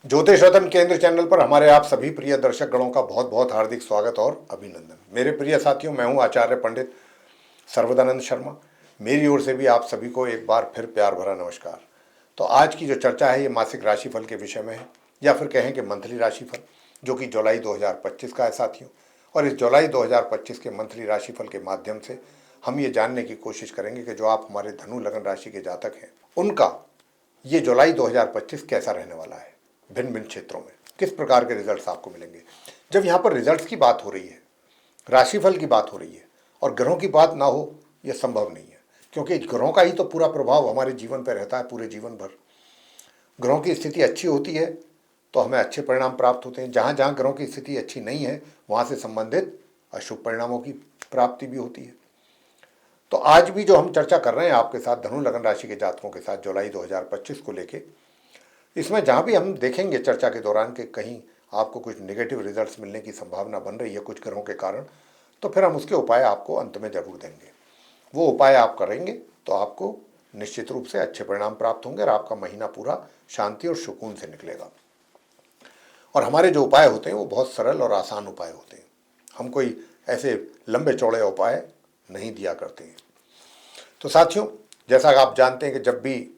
ज्योतिष रतन केंद्र चैनल पर हमारे आप सभी प्रिय दर्शक गणों का बहुत बहुत हार्दिक स्वागत और अभिनंदन। मेरे प्रिय साथियों, मैं हूं आचार्य पंडित सर्वदानंद शर्मा। मेरी ओर से भी आप सभी को एक बार फिर प्यार भरा नमस्कार। तो आज की जो चर्चा है ये मासिक राशिफल के विषय में है, या फिर कहें कि मंथली राशिफल, जो कि जुलाई 2025 का है साथियों। और इस जुलाई 2025 के मंथली राशिफल के माध्यम से हम ये जानने की कोशिश करेंगे कि जो आप हमारे धनु लगन राशि के जातक हैं उनका ये जुलाई 2025 कैसा रहने वाला है। भिन्न भिन्न क्षेत्रों में किस प्रकार के रिजल्ट्स आपको मिलेंगे। जब यहाँ पर रिजल्ट्स की बात हो रही है, राशिफल की बात हो रही है और ग्रहों की बात ना हो, यह संभव नहीं है, क्योंकि ग्रहों का ही तो पूरा प्रभाव हमारे जीवन पर रहता है पूरे जीवन भर। ग्रहों की स्थिति अच्छी होती है तो हमें अच्छे परिणाम प्राप्त होते हैं। जहाँ जहाँ ग्रहों की स्थिति अच्छी नहीं है वहाँ से संबंधित अशुभ परिणामों की प्राप्ति भी होती है। तो आज भी जो हम चर्चा कर रहे हैं आपके साथ धनु लगन राशि के जातकों के साथ जुलाई 2025 को लेके, इसमें जहाँ भी हम देखेंगे चर्चा के दौरान कि कहीं आपको कुछ नेगेटिव रिजल्ट्स मिलने की संभावना बन रही है कुछ ग्रहों के कारण, तो फिर हम उसके उपाय आपको अंत में जरूर देंगे। वो उपाय आप करेंगे तो आपको निश्चित रूप से अच्छे परिणाम प्राप्त होंगे और आपका महीना पूरा शांति और सुकून से निकलेगा। और हमारे जो उपाय होते हैं वो बहुत सरल और आसान उपाय होते हैं। हम कोई ऐसे लंबे चौड़े उपाय नहीं दिया करते हैं। तो साथियों, जैसा आप जानते हैं कि जब भी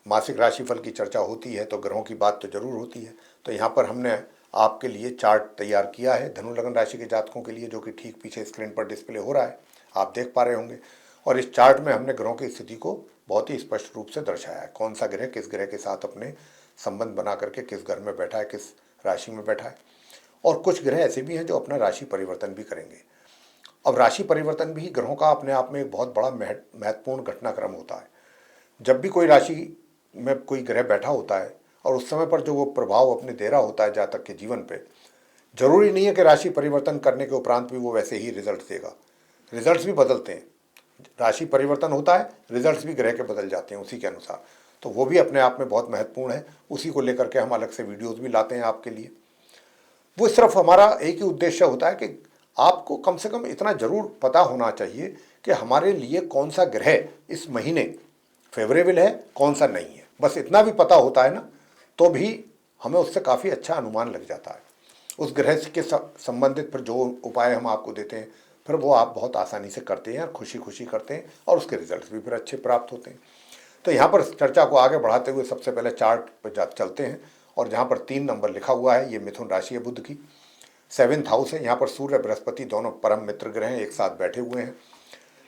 मासिक राशिफल की चर्चा होती है तो ग्रहों की बात तो जरूर होती है। तो यहाँ पर हमने आपके लिए चार्ट तैयार किया है धनु लगन राशि के जातकों के लिए, जो कि ठीक पीछे स्क्रीन पर डिस्प्ले हो रहा है, आप देख पा रहे होंगे। और इस चार्ट में हमने ग्रहों की स्थिति को बहुत ही स्पष्ट रूप से दर्शाया है, कौन सा ग्रह किस ग्रह के साथ अपने संबंध बना करके किस घर में बैठा है, किस राशि में बैठा है। और कुछ ग्रह ऐसे भी हैं जो अपना राशि परिवर्तन भी करेंगे। अब राशि परिवर्तन भी ग्रहों का अपने आप में एक बहुत बड़ा महत्वपूर्ण घटनाक्रम होता है। जब भी कोई राशि में कोई ग्रह बैठा होता है और उस समय पर जो वो प्रभाव अपने दे रहा होता है जातक के जीवन पे, जरूरी नहीं है कि राशि परिवर्तन करने के उपरांत भी वो वैसे ही रिजल्ट देगा। रिजल्ट्स भी बदलते हैं, राशि परिवर्तन होता है, रिजल्ट्स भी ग्रह के बदल जाते हैं उसी के अनुसार। तो वो भी अपने आप में बहुत महत्वपूर्ण है। उसी को लेकर के हम अलग से वीडियोज़ भी लाते हैं आपके लिए। वो सिर्फ हमारा एक ही उद्देश्य होता है कि आपको कम से कम इतना जरूर पता होना चाहिए कि हमारे लिए कौन सा ग्रह इस महीने फेवरेबल है, कौन सा नहीं है। बस इतना भी पता होता है ना, तो भी हमें उससे काफ़ी अच्छा अनुमान लग जाता है। उस ग्रह के संबंधित फिर जो उपाय हम आपको देते हैं फिर वो आप बहुत आसानी से करते हैं और खुशी खुशी करते हैं और उसके रिजल्ट्स भी फिर अच्छे प्राप्त होते हैं। तो यहाँ पर चर्चा को आगे बढ़ाते हुए सबसे पहले चार्ट पर चलते हैं। और जहाँ पर 3 नंबर लिखा हुआ है, ये मिथुन राशि है, बुध की 7th हाउस है। यहाँ पर सूर्य बृहस्पति दोनों परम मित्र ग्रह हैं, एक साथ बैठे हुए हैं।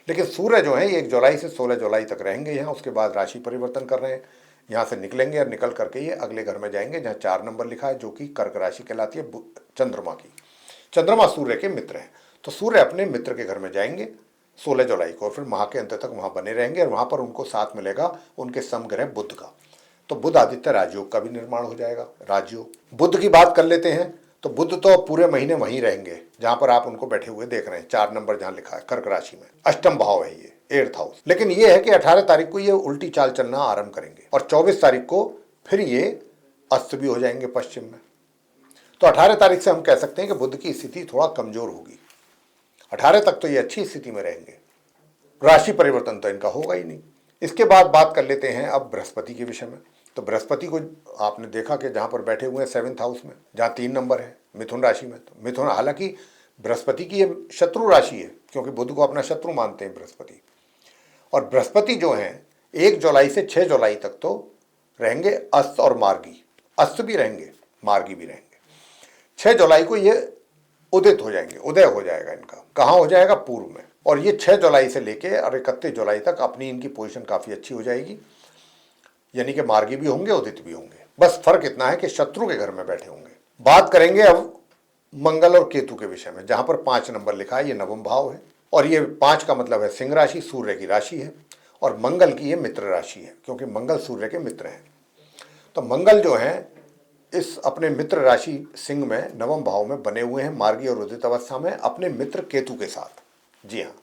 लेकिन सूर्य जो है 1 जुलाई से 16 जुलाई तक रहेंगे यहाँ, उसके बाद राशि परिवर्तन कर रहे हैं, यहाँ से निकलेंगे और निकल करके ये अगले घर में जाएंगे जहाँ 4 नंबर लिखा है, जो कि कर्क राशि कहलाती है, चंद्रमा की। चंद्रमा सूर्य के मित्र हैं, तो सूर्य अपने मित्र के घर में जाएंगे 16 जुलाई को और फिर माह के अंत तक वहाँ बने रहेंगे। और वहाँ पर उनको साथ मिलेगा उनके समग्रह बुध का। तो बुध आदित्य राजयोग का भी निर्माण हो जाएगा। राजयोग, बुध की बात कर लेते हैं तो बुध तो पूरे महीने वहीं रहेंगे जहां पर आप उनको बैठे हुए देख रहे हैं, 4 नंबर जहां लिखा है, कर्क राशि में। अष्टम भाव है ये, 8th हाउस। लेकिन ये है कि 18 तारीख को ये उल्टी चाल चलना आरंभ करेंगे और 24 तारीख को फिर ये अस्त भी हो जाएंगे पश्चिम में। तो 18 तारीख से हम कह सकते हैं कि बुध की स्थिति थोड़ा कमजोर होगी। 18 तक तो ये अच्छी स्थिति में रहेंगे, राशि परिवर्तन तो इनका होगा ही नहीं। इसके बाद बात कर लेते हैं अब बृहस्पति के विषय में। तो बृहस्पति को आपने देखा कि जहाँ पर बैठे हुए हैं 7th हाउस में, जहाँ 3 नंबर है मिथुन राशि में। तो मिथुन, हालांकि बृहस्पति की ये शत्रु राशि है क्योंकि बुध को अपना शत्रु मानते हैं बृहस्पति। और बृहस्पति जो है 1 जुलाई से 6 जुलाई तक तो रहेंगे अस्त और मार्गी। अस्त भी रहेंगे, मार्गी भी रहेंगे। 6 जुलाई को ये उदित हो जाएंगे, उदय हो जाएगा इनका। कहाँ हो जाएगा? पूर्व में। और ये 6 जुलाई से लेके और 31 जुलाई तक अपनी इनकी पोजीशन काफ़ी अच्छी हो जाएगी, यानी कि मार्गी भी होंगे, उदित भी होंगे। बस फर्क इतना है कि शत्रु के घर में बैठे होंगे। बात करेंगे अब मंगल और केतु के विषय में, जहां पर 5 नंबर लिखा है, ये नवम भाव है। और ये 5 का मतलब है सिंह राशि, सूर्य की राशि है। और मंगल की ये मित्र राशि है क्योंकि मंगल सूर्य के मित्र हैं। तो मंगल जो है इस अपने मित्र राशि सिंह में नवम भाव में बने हुए हैं मार्गी और उदित अवस्था में अपने मित्र केतु के साथ। जी हाँ,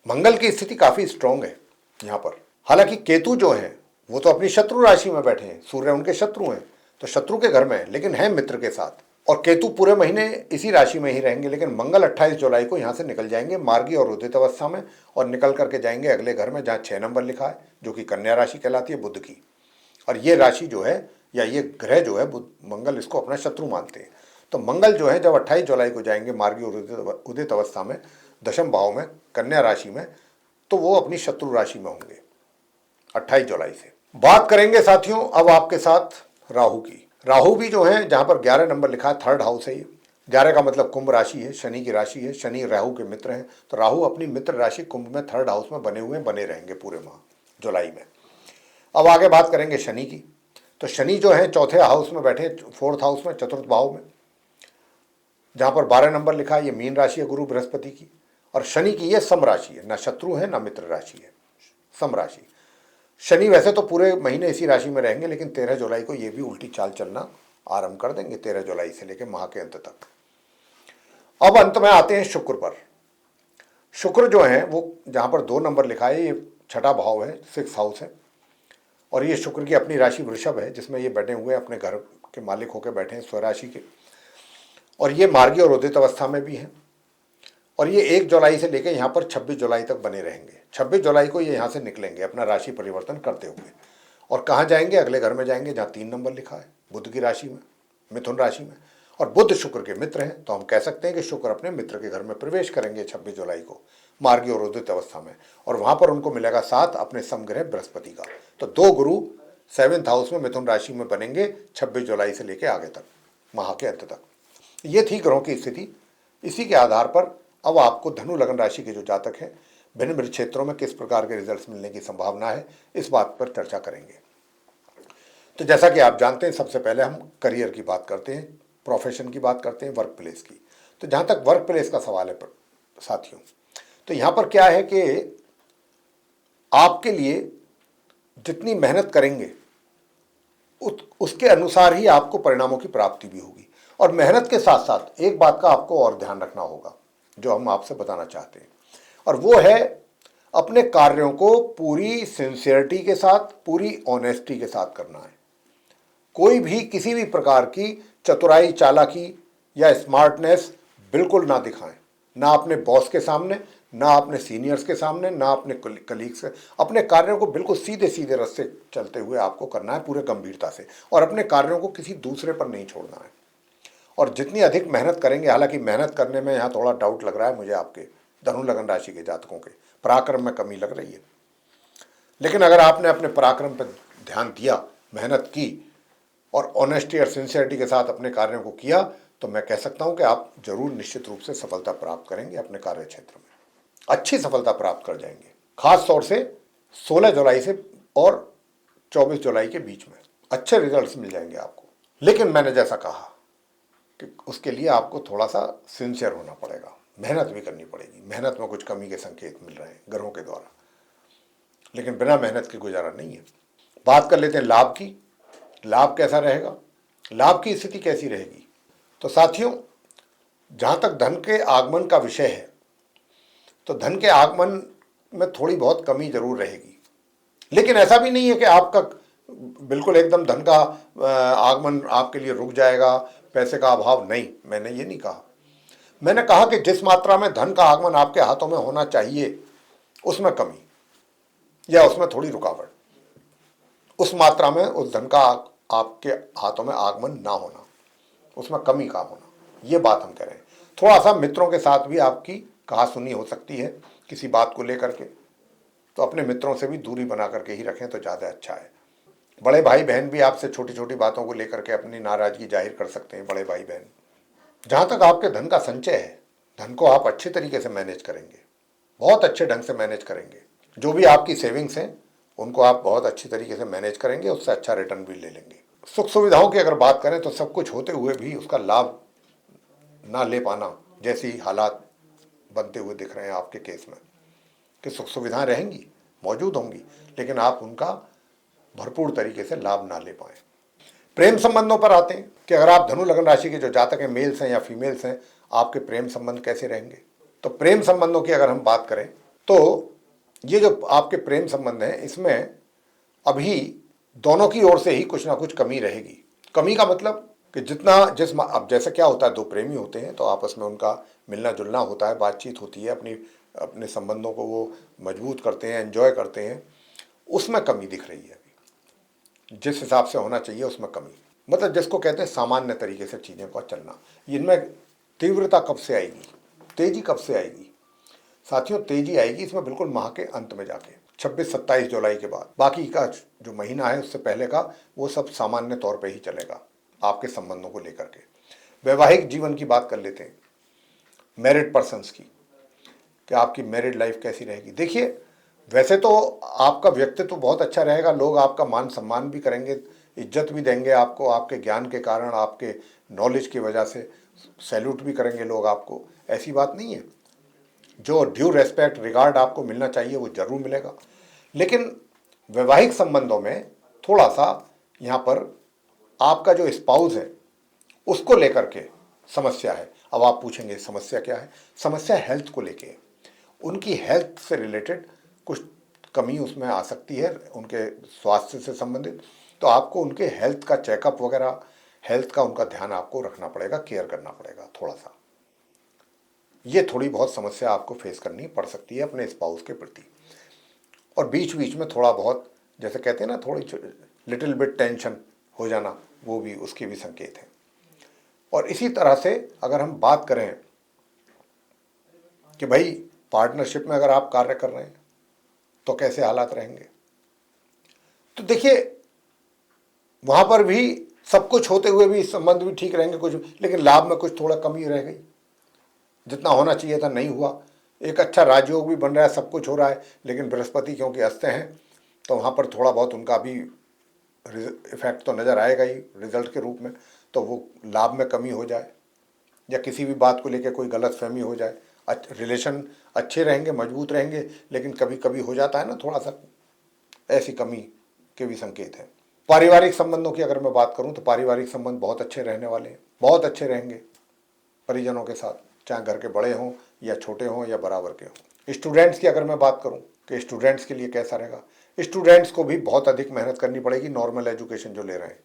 मंगल की स्थिति काफी स्ट्रांग है यहाँ पर। हालांकि केतु जो है वो तो अपनी शत्रु राशि में बैठे हैं, सूर्य उनके शत्रु हैं, तो शत्रु के घर में है, लेकिन है मित्र के साथ। और केतु पूरे महीने इसी राशि में ही रहेंगे। लेकिन मंगल 28 जुलाई को यहाँ से निकल जाएंगे मार्गी और उदित अवस्था में और निकल करके जाएंगे अगले घर में जहाँ 6 नंबर लिखा है, जो कि कन्या राशि कहलाती है बुध की। और ये राशि जो है या ये ग्रह जो है बुध मंगल इसको अपना शत्रु मानते हैं। तो मंगल जो है जब 28 जुलाई को जाएंगे मार्गी और उदित अवस्था में दशम भाव में कन्या राशि में, तो वो अपनी शत्रु राशि में होंगे 28 जुलाई से। बात करेंगे साथियों अब आपके साथ राहु की। राहु भी जो है जहां पर 11 नंबर लिखा है, थर्ड हाउस है ये। 11 का मतलब कुंभ राशि है, शनि की राशि है, शनि राहु के मित्र हैं। तो राहु अपनी मित्र राशि कुंभ में थर्ड हाउस में बने हुए बने रहेंगे पूरे माह जुलाई में। अब आगे बात करेंगे शनि की। तो शनि जो है चौथे हाउस में बैठे, फोर्थ हाउस में, चतुर्थ भाव में, जहां पर 12 नंबर लिखा है, ये मीन राशि है गुरु बृहस्पति की। और शनि की ये सम राशि है, ना शत्रु है ना मित्र राशि है, सम राशि। शनि वैसे तो पूरे महीने इसी राशि में रहेंगे, लेकिन 13 जुलाई को ये भी उल्टी चाल चलना आरंभ कर देंगे, 13 जुलाई से लेकर माह के अंत तक। अब अंत में आते हैं शुक्र पर। शुक्र जो है वो जहां पर 2 नंबर लिखा है, ये छठा भाव है, 6 हाउस है। और ये शुक्र की अपनी राशि वृषभ है, जिसमें ये बैठे हुए अपने घर के मालिक होकर बैठे हैं स्वराशि के। और ये मार्गी और उदित अवस्था में भी हैं। और ये 1 जुलाई से लेकर यहाँ पर 26 जुलाई तक बने रहेंगे। 26 जुलाई को ये यहाँ से निकलेंगे अपना राशि परिवर्तन करते हुए। और कहाँ जाएंगे? अगले घर में जाएंगे जहाँ 3 नंबर लिखा है, बुध की राशि में, मिथुन राशि में। और बुध शुक्र के मित्र हैं, तो हम कह सकते हैं कि शुक्र अपने मित्र के घर में प्रवेश करेंगे 26 जुलाई को मार्गी और उदित अवस्था में। और वहाँ पर उनको मिलेगा साथ अपने समग्रह बृहस्पति का। तो 2 गुरु 7th हाउस में मिथुन राशि में बनेंगे 26 जुलाई से लेकर आगे तक, माह के अंत तक। ये थी ग्रहों की स्थिति। इसी के आधार पर अब आपको धनु लगन राशि के जो जातक हैं भिन्न भिन्न क्षेत्रों में किस प्रकार के रिजल्ट्स मिलने की संभावना है, इस बात पर चर्चा करेंगे। तो जैसा कि आप जानते हैं, सबसे पहले हम करियर की बात करते हैं, प्रोफेशन की बात करते हैं, वर्क प्लेस की। तो जहाँ तक वर्क प्लेस का सवाल है साथियों, तो यहाँ पर क्या है कि आपके लिए जितनी मेहनत करेंगे उसके अनुसार ही आपको परिणामों की प्राप्ति भी होगी। और मेहनत के साथ साथ एक बात का आपको और ध्यान रखना होगा जो हम आपसे बताना चाहते हैं, और वो है अपने कार्यों को पूरी सिंसियरिटी के साथ, पूरी ऑनेस्टी के साथ करना है। कोई भी किसी भी प्रकार की चतुराई, चालाकी या स्मार्टनेस बिल्कुल ना दिखाएं, ना अपने बॉस के सामने, ना अपने सीनियर्स के सामने, ना अपने कलीग्स के। अपने कार्यों को बिल्कुल सीधे सीधे रास्ते चलते हुए आपको करना है पूरे गंभीरता से, और अपने कार्यों को किसी दूसरे पर नहीं छोड़ना है। और जितनी अधिक मेहनत करेंगे, हालांकि मेहनत करने में यहाँ थोड़ा डाउट लग रहा है मुझे आपके धनु लगन राशि के जातकों के पराक्रम में कमी लग रही है, लेकिन अगर आपने अपने पराक्रम पर ध्यान दिया, मेहनत की और ऑनेस्टी और सिंसियरिटी के साथ अपने कार्यों को किया, तो मैं कह सकता हूं कि आप जरूर निश्चित रूप से सफलता प्राप्त करेंगे अपने कार्य क्षेत्र में, अच्छी सफलता प्राप्त कर जाएंगे। खास तौर से 16 जुलाई से और 24 जुलाई के बीच में अच्छे रिजल्ट्स मिल जाएंगे आपको। लेकिन मैंने जैसा कहा कि उसके लिए आपको थोड़ा सा सिंसियर होना पड़ेगा, मेहनत भी करनी पड़ेगी। मेहनत में कुछ कमी के संकेत मिल रहे हैं ग्रहों के द्वारा, लेकिन बिना मेहनत के गुजारा नहीं है। बात कर लेते हैं लाभ की। लाभ कैसा रहेगा, लाभ की स्थिति कैसी रहेगी? तो साथियों, जहां तक धन के आगमन का विषय है, तो धन के आगमन में थोड़ी बहुत कमी जरूर रहेगी, लेकिन ऐसा भी नहीं है कि आपका बिल्कुल एकदम धन का आगमन आपके लिए रुक जाएगा, पैसे का अभाव। नहीं, मैंने ये नहीं कहा। मैंने कहा कि जिस मात्रा में धन का आगमन आपके हाथों में होना चाहिए उसमें कमी या उसमें थोड़ी रुकावट, उस मात्रा में उस धन का आपके हाथों में आगमन ना होना, उसमें कमी का होना, ये बात हम कह रहे हैं। थोड़ा सा मित्रों के साथ भी आपकी कहा सुनी हो सकती है किसी बात को लेकर के, तो अपने मित्रों से भी दूरी बना करके ही रखें तो ज़्यादा अच्छा है। बड़े भाई बहन भी आपसे छोटी छोटी बातों को लेकर के अपनी नाराजगी जाहिर कर सकते हैं, बड़े भाई बहन। जहाँ तक आपके धन का संचय है, धन को आप अच्छे तरीके से मैनेज करेंगे, बहुत अच्छे ढंग से मैनेज करेंगे। जो भी आपकी सेविंग्स हैं उनको आप बहुत अच्छी तरीके से मैनेज करेंगे, उससे अच्छा रिटर्न भी ले लेंगे। सुख सुविधाओं की अगर बात करें तो सब कुछ होते हुए भी उसका लाभ ना ले पाना जैसी हालात बनते हुए दिख रहे हैं आपके केस में, कि सुख सुविधाएं रहेंगी, मौजूद होंगी, लेकिन आप उनका भरपूर तरीके से लाभ ना ले पाए। प्रेम संबंधों पर आते हैं कि अगर आप धनु लगन राशि के जो जातक हैं, मेल्स हैं या फीमेल्स हैं, आपके प्रेम संबंध कैसे रहेंगे? तो प्रेम संबंधों की अगर हम बात करें तो ये जो आपके प्रेम संबंध हैं, इसमें अभी दोनों की ओर से ही कुछ ना कुछ कमी रहेगी। कमी का मतलब कि जितना अब जैसे क्या होता है, दो प्रेमी होते हैं तो आपस में उनका मिलना जुलना होता है, बातचीत होती है, अपने संबंधों को वो मजबूत करते हैं, एंजॉय करते हैं, उसमें कमी दिख रही है अभी। जिस हिसाब से होना चाहिए उसमें कमी, मतलब जिसको कहते हैं सामान्य तरीके से चीज़ें का चलना। इनमें तीव्रता कब से आएगी, तेजी कब से आएगी साथियों? तेजी आएगी इसमें बिल्कुल माह के अंत में जाके 26-27 जुलाई के बाद। बाकी का जो महीना है उससे पहले का वो सब सामान्य तौर पे ही चलेगा आपके संबंधों को लेकर के। वैवाहिक जीवन की बात कर लेते हैं, मैरिड पर्सन्स की, कि आपकी मैरिड लाइफ कैसी रहेगी। देखिए, वैसे तो आपका व्यक्तित्व बहुत अच्छा रहेगा, लोग आपका मान सम्मान भी करेंगे, इज्जत भी देंगे आपको, आपके ज्ञान के कारण, आपके नॉलेज की वजह से सैल्यूट भी करेंगे लोग आपको, ऐसी बात नहीं है। जो ड्यू रेस्पेक्ट रिगार्ड आपको मिलना चाहिए वो जरूर मिलेगा। लेकिन वैवाहिक संबंधों में थोड़ा सा यहाँ पर आपका जो स्पाउस है उसको लेकर के समस्या है। अब आप पूछेंगे समस्या क्या है? समस्या हेल्थ को लेके है। उनकी हेल्थ से रिलेटेड कुछ कमी उसमें आ सकती है, उनके स्वास्थ्य से संबंधित। तो आपको उनके हेल्थ का चेकअप वगैरह, हेल्थ का उनका ध्यान आपको रखना पड़ेगा, केयर करना पड़ेगा थोड़ा सा। ये थोड़ी बहुत समस्या आपको फेस करनी पड़ सकती है अपने स्पाउस के प्रति। और बीच बीच में थोड़ा बहुत, जैसे कहते हैं ना, थोड़ी लिटिल बिट टेंशन हो जाना, वो भी, उसके भी संकेत हैं। और इसी तरह से अगर हम बात करें कि भाई पार्टनरशिप में अगर आप कार्य कर रहे हैं तो कैसे हालात रहेंगे, तो देखिए वहां पर भी सब कुछ होते हुए भी संबंध भी ठीक रहेंगे कुछ, लेकिन लाभ में कुछ थोड़ा कमी रह गई, जितना होना चाहिए था नहीं हुआ। एक अच्छा राजयोग भी बन रहा है, सब कुछ हो रहा है, लेकिन बृहस्पति क्योंकि अस्ते हैं तो वहाँ पर थोड़ा बहुत उनका भी इफेक्ट तो नज़र आएगा ही रिजल्ट के रूप में। तो वो लाभ में कमी हो जाए या किसी भी बात को लेकर कोई गलत फहमी हो जाए, रिलेशन अच्छे रहेंगे, मजबूत रहेंगे, लेकिन कभी कभी हो जाता है ना थोड़ा सा, ऐसी कमी के भी संकेत हैं। पारिवारिक संबंधों की अगर मैं बात करूं तो पारिवारिक संबंध बहुत अच्छे रहने वाले हैं, बहुत अच्छे रहेंगे परिजनों के साथ, चाहे घर के बड़े हों या छोटे हों या बराबर के हों। स्टूडेंट्स की अगर मैं बात करूं कि स्टूडेंट्स के लिए कैसा रहेगा, स्टूडेंट्स को भी बहुत अधिक मेहनत करनी पड़ेगी, नॉर्मल एजुकेशन जो ले रहे हैं,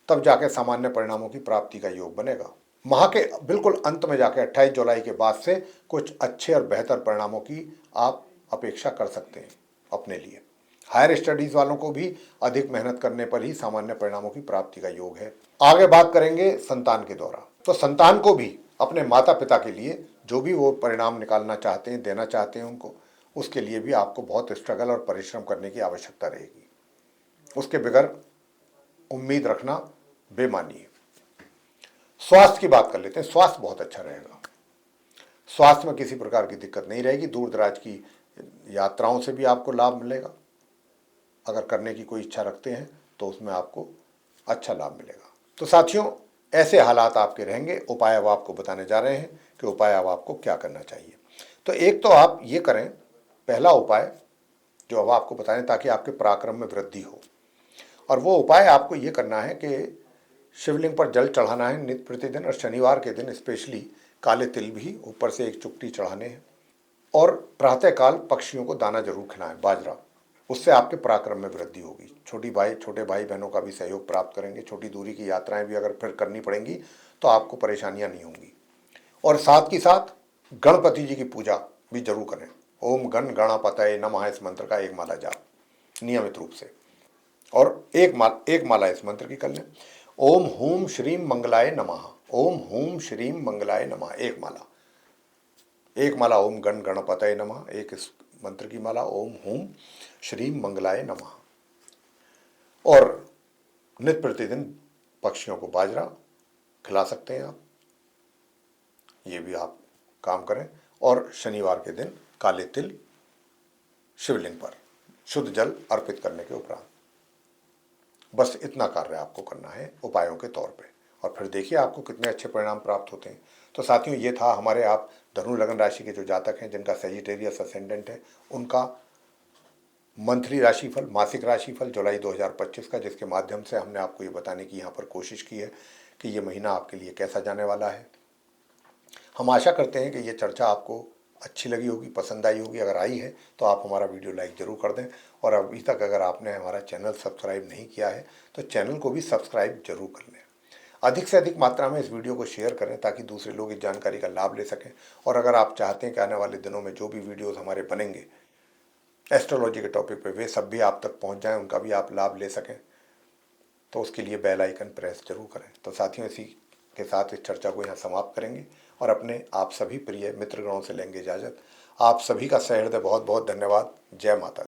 तब जाके सामान्य परिणामों की प्राप्ति का योग बनेगा। माह के बिल्कुल अंत में जाके 28 जुलाई के बाद से कुछ अच्छे और बेहतर परिणामों की आप अपेक्षा कर सकते हैं अपने लिए। हायर स्टडीज वालों को भी अधिक मेहनत करने पर ही सामान्य परिणामों की प्राप्ति का योग है। आगे बात करेंगे संतान के द्वारा, तो संतान को भी अपने माता पिता के लिए जो भी वो परिणाम निकालना चाहते हैं, देना चाहते हैं उनको, उसके लिए भी आपको बहुत स्ट्रगल और परिश्रम करने की आवश्यकता रहेगी। उसके बगैर उम्मीद रखना बेमानी है। स्वास्थ्य की बात कर लेते हैं। स्वास्थ्य बहुत अच्छा रहेगा, स्वास्थ्य में किसी प्रकार की दिक्कत नहीं रहेगी। दूर दराज की यात्राओं से भी आपको लाभ मिलेगा, अगर करने की कोई इच्छा रखते हैं तो उसमें आपको अच्छा लाभ मिलेगा। तो साथियों, ऐसे हालात आपके रहेंगे। उपाय अब आपको बताने जा रहे हैं कि उपाय अब आपको क्या करना चाहिए। तो एक तो आप ये करें, पहला उपाय जो अब आपको बताएं ताकि आपके पराक्रम में वृद्धि हो, और वो उपाय आपको ये करना है कि शिवलिंग पर जल चढ़ाना है नित्य प्रतिदिन, और शनिवार के दिन स्पेशली काले तिल भी ऊपर से एक चुटकी चढ़ाने हैं, और प्रातःकाल पक्षियों को दाना जरूर खिलाएं, बाजरा। उससे आपके पराक्रम में वृद्धि होगी। छोटे भाई बहनों का भी सहयोग प्राप्त करेंगे। छोटी दूरी की यात्राएं भी अगर फिर करनी पड़ेंगी तो आपको परेशानियां नहीं होंगी। और साथ ही साथ गणपति जी की पूजा भी जरूर करें। ओम गण गणापतये नमः इस मंत्र का एक माला जाप नियमित रूप से, और एक माला इस मंत्र की कर लें। ओम हूम श्रीम मंगलाय नमः, ओम हूम श्रीम मंगलाय नमः, एक माला ओम गण गणपतये नमः, एक इस मंत्र की माला ओम हूम श्रीम मंगलाय नमः। और नित्य प्रतिदिन पक्षियों को बाजरा खिला सकते हैं आप, ये भी आप काम करें। और शनिवार के दिन काले तिल शिवलिंग पर शुद्ध जल अर्पित करने के उपरांत, बस इतना कार्य आपको करना है उपायों के तौर पे, और फिर देखिए आपको कितने अच्छे परिणाम प्राप्त होते हैं। तो साथियों, ये था हमारे आप धनु लग्न राशि के जो जातक हैं जिनका सजिटेरियस असेंडेंट है, उनका मंथली राशिफल, मासिक राशिफल जुलाई 2025 का, जिसके माध्यम से हमने आपको ये बताने की यहाँ पर कोशिश की है कि ये महीना आपके लिए कैसा जाने वाला है। हम आशा करते हैं कि ये चर्चा आपको अच्छी लगी होगी, पसंद आई होगी। अगर आई है तो आप हमारा वीडियो लाइक ज़रूर कर दें, और अभी तक अगर आपने हमारा चैनल सब्सक्राइब नहीं किया है तो चैनल को भी सब्सक्राइब जरूर कर लें। अधिक से अधिक मात्रा में इस वीडियो को शेयर करें ताकि दूसरे लोग इस जानकारी का लाभ ले सकें। और अगर आप चाहते हैं कि आने वाले दिनों में जो भी वीडियोज़ हमारे बनेंगे एस्ट्रोलॉजी के टॉपिक पे, वे सब भी आप तक पहुंच जाएं, उनका भी आप लाभ ले सकें, तो उसके लिए बेल आइकन प्रेस जरूर करें। तो साथियों, इसी के साथ इस चर्चा को यहाँ समाप्त करेंगे और अपने आप सभी प्रिय मित्रगणों से लेंगे इजाज़त। आप सभी का सहृदय बहुत बहुत धन्यवाद। जय माता दी।